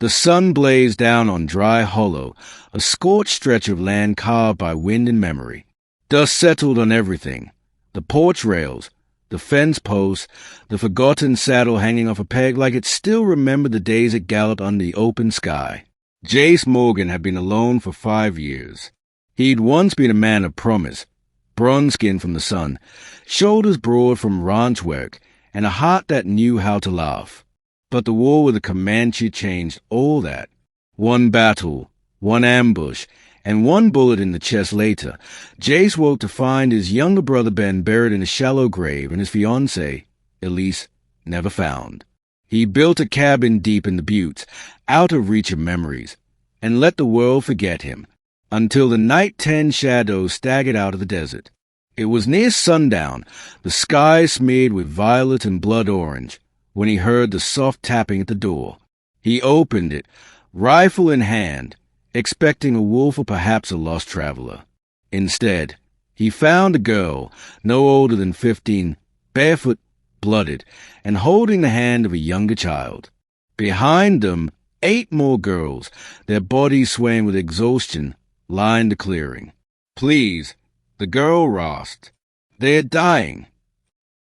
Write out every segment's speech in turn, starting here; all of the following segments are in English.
The sun blazed down on Dry Hollow, a scorched stretch of land carved by wind and memory. Dust settled on everything. The porch rails, the fence posts, the forgotten saddle hanging off a peg like it still remembered the days it galloped under the open sky. Jace Morgan had been alone for 5 years. He'd once been a man of promise, bronze-skinned from the sun, shoulders broad from ranch work, and a heart that knew how to laugh. But the war with the Comanche changed all that. One battle, one ambush, and one bullet in the chest later, Jace woke to find his younger brother Ben buried in a shallow grave and his fiancée, Elise, never found. He built a cabin deep in the buttes, out of reach of memories, and let the world forget him, until the night-10 shadows staggered out of the desert. It was near sundown, the sky smeared with violet and blood orange, when he heard the soft tapping at the door. He opened it, rifle in hand, expecting a wolf or perhaps a lost traveler. Instead, he found a girl, no older than 15, barefoot, blooded, and holding the hand of a younger child. Behind them, 8 more girls, their bodies swaying with exhaustion, lined the clearing. "Please," the girl rasped. "They're dying."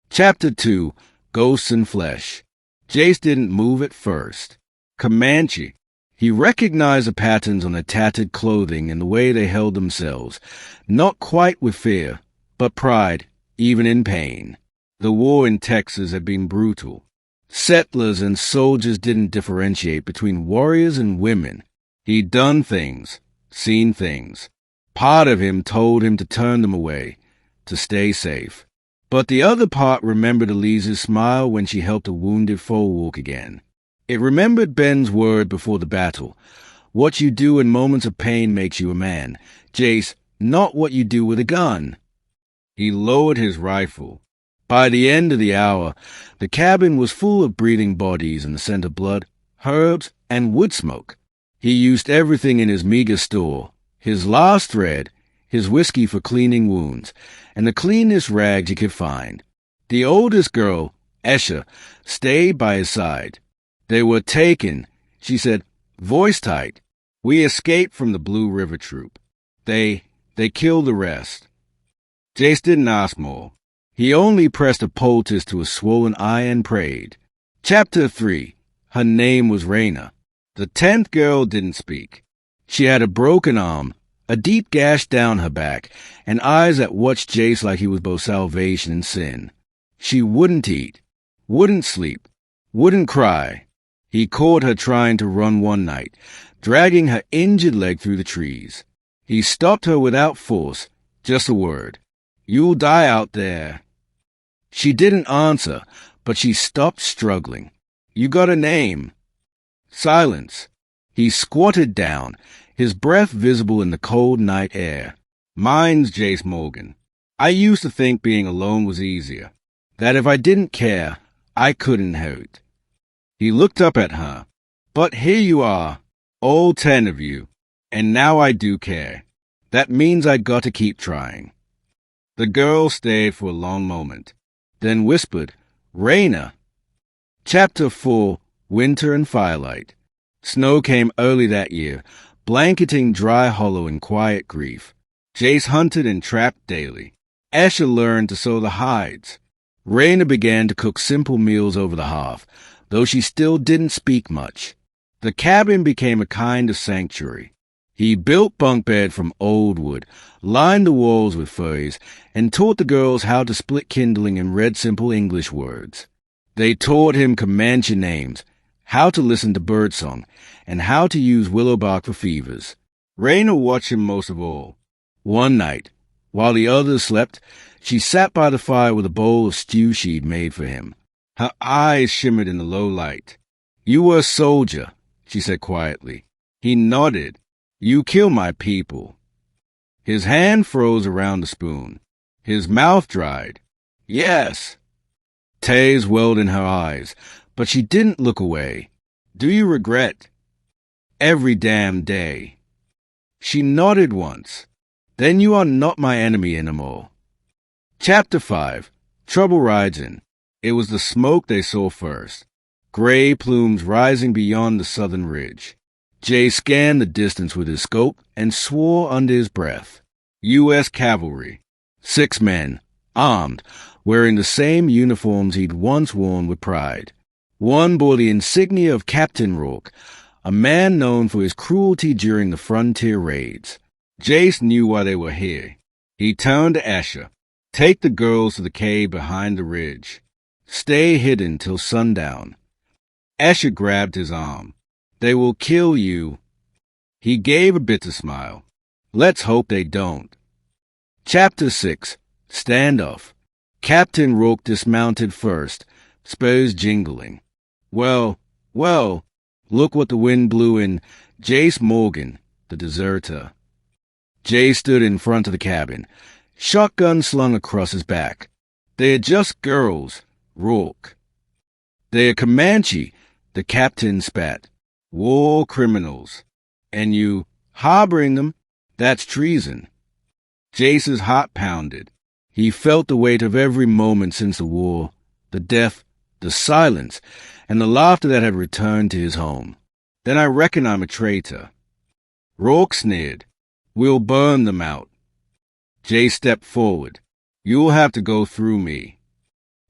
Chapter 2, Ghosts and Flesh. Jace didn't move at first. Comanche. He recognized the patterns on their tattered clothing and the way they held themselves, not quite with fear, but pride, even in pain. The war in Texas had been brutal. Settlers and soldiers didn't differentiate between warriors and women. He'd done things, seen things. Part of him told him to turn them away, to stay safe. But the other part remembered Elise's smile when she helped a wounded foe walk again. It remembered Ben's word before the battle. What you do in moments of pain makes you a man. Jace, not what you do with a gun. He lowered his rifle. By the end of the hour, the cabin was full of breathing bodies and the scent of blood, herbs, and wood smoke. He used everything in his meager store, his last thread, his whiskey for cleaning wounds, and the cleanest rags he could find. The oldest girl, Esha, stayed by his side. "They were taken," she said, voice tight. "We escaped from the Blue River Troop. They killed the rest." Jace didn't ask more. He only pressed a poultice to his swollen eye and prayed. Chapter 3. Her name was Raina. The 10th girl didn't speak. She had a broken arm, a deep gash down her back, and eyes that watched Jace like he was both salvation and sin. She wouldn't eat, wouldn't sleep, wouldn't cry. He caught her trying to run one night, dragging her injured leg through the trees. He stopped her without force, just a word. "You'll die out there." She didn't answer, but she stopped struggling. "You got a name?" Silence. He squatted down, his breath visible in the cold night air. "Mine's Jace Morgan. I used to think being alone was easier, that if I didn't care, I couldn't hurt." He looked up at her. "But here you are, all 10 of you, and now I do care. That means I got to keep trying." The girl stayed for a long moment, then whispered, "Raina." Chapter 4, Winter and Firelight. Snow came early that year, blanketing Dry Hollow in quiet grief. Jace hunted and trapped daily. Esha learned to sew the hides. Raina began to cook simple meals over the hearth, though she still didn't speak much. The cabin became a kind of sanctuary. He built bunk bed from old wood, lined the walls with furs, and taught the girls how to split kindling and read simple English words. They taught him Comanche names, how to listen to birdsong, and how to use willow bark for fevers. Raina watched him most of all. One night, while the others slept, she sat by the fire with a bowl of stew she'd made for him. Her eyes shimmered in the low light. "You were a soldier," she said quietly. He nodded. "You killed my people." His hand froze around the spoon. His mouth dried. "Yes." Tears welled in her eyes, but she didn't look away. "Do you regret?" "Every damn day." She nodded once. "Then you are not my enemy anymore." Chapter 5. Trouble rides in. It was the smoke they saw first. gray plumes rising beyond the southern ridge. Jace scanned the distance with his scope and swore under his breath. U.S. Cavalry. 6 men, armed, wearing the same uniforms he'd once worn with pride. One bore the insignia of Captain Rourke, a man known for his cruelty during the frontier raids. Jace knew why they were here. He turned to Asher. Take the girls to the cave behind the ridge. Stay hidden till sundown. Asher grabbed his arm. They will kill you. He gave a bitter smile. Let's hope they don't. Chapter 6. Standoff. Captain Rourke dismounted first, spurs jingling. Well, look what the wind blew in Jace Morgan, the deserter. Jace stood in front of the cabin, shotgun slung across his back. They're just girls, Rourke. They're Comanche, the captain spat. War criminals. And you harboring them, that's treason. Jace's heart pounded. He felt the weight of every moment since the war, the death, the silence, and the laughter that had returned to his home. Then I reckon I'm a traitor. Rourke sneered. We'll burn them out. Jace stepped forward. You'll have to go through me.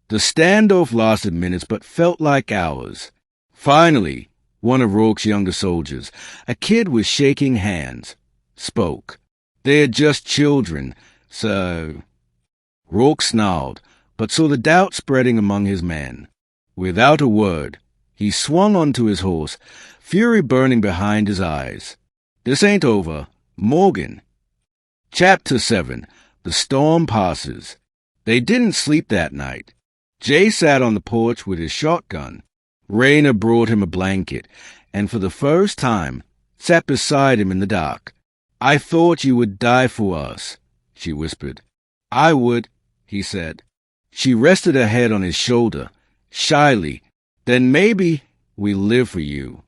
The standoff lasted minutes but felt like hours. Finally, one of Rourke's younger soldiers, a kid with shaking hands, spoke. They're just children, so... Rourke snarled, but saw the doubt spreading among his men. Without a word, he swung onto his horse, fury burning behind his eyes. This ain't over. Morgan. Chapter 7. The storm passes. They didn't sleep that night. Jace sat on the porch with his shotgun. Raina brought him a blanket, and for the first time, sat beside him in the dark. I thought you would die for us, she whispered. I would, he said. She rested her head on his shoulder, shyly. Then maybe we live for you.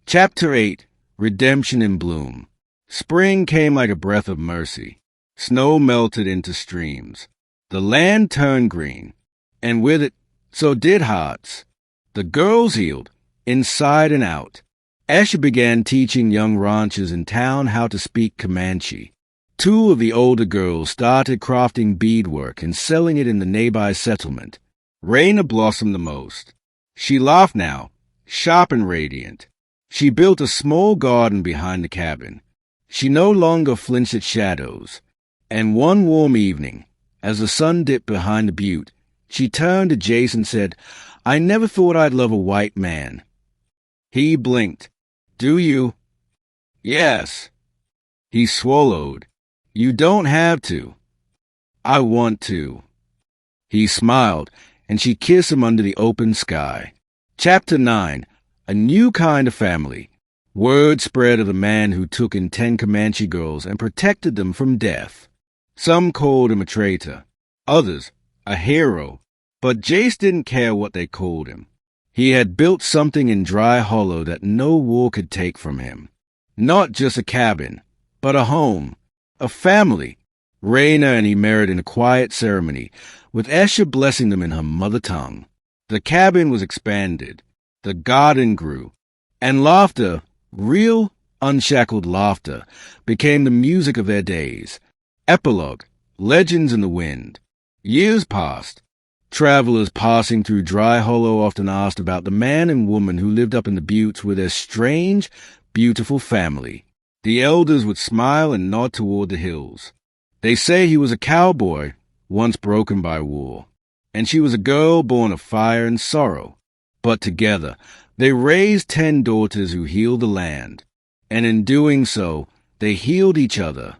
Chapter 8. Redemption in Bloom. Spring came like a breath of mercy. Snow melted into streams. The land turned green, and with it, so did hearts. The girls healed, inside and out. Asher began teaching young ranchers in town how to speak Comanche. 2 of the older girls started crafting beadwork and selling it in the nearby settlement. Raina blossomed the most. She laughed now, sharp and radiant. She built a small garden behind the cabin. She no longer flinched at shadows. And one warm evening, as the sun dipped behind the butte, she turned to Jace and said, I never thought I'd love a white man. He blinked. Do you? Yes. He swallowed. You don't have to. I want to. He smiled, and she kissed him under the open sky. Chapter 9. A new kind of family. Word spread of the man who took in 10 Comanche girls and protected them from death. Some called him a traitor, others a hero, but Jace didn't care what they called him. He had built something in Dry Hollow that no war could take from him. Not just a cabin, but a home, a family. Raina and he married in a quiet ceremony, with Asher blessing them in her mother tongue. The cabin was expanded, the garden grew, and laughter, real, unshackled laughter, became the music of their days. Epilogue, legends in the wind. Years passed. Travelers passing through Dry Hollow often asked about the man and woman who lived up in the buttes with their strange, beautiful family. The elders would smile and nod toward the hills. They say he was a cowboy, once broken by war, and she was a girl born of fire and sorrow. But together, they raised 10 daughters who healed the land, and in doing so, they healed each other.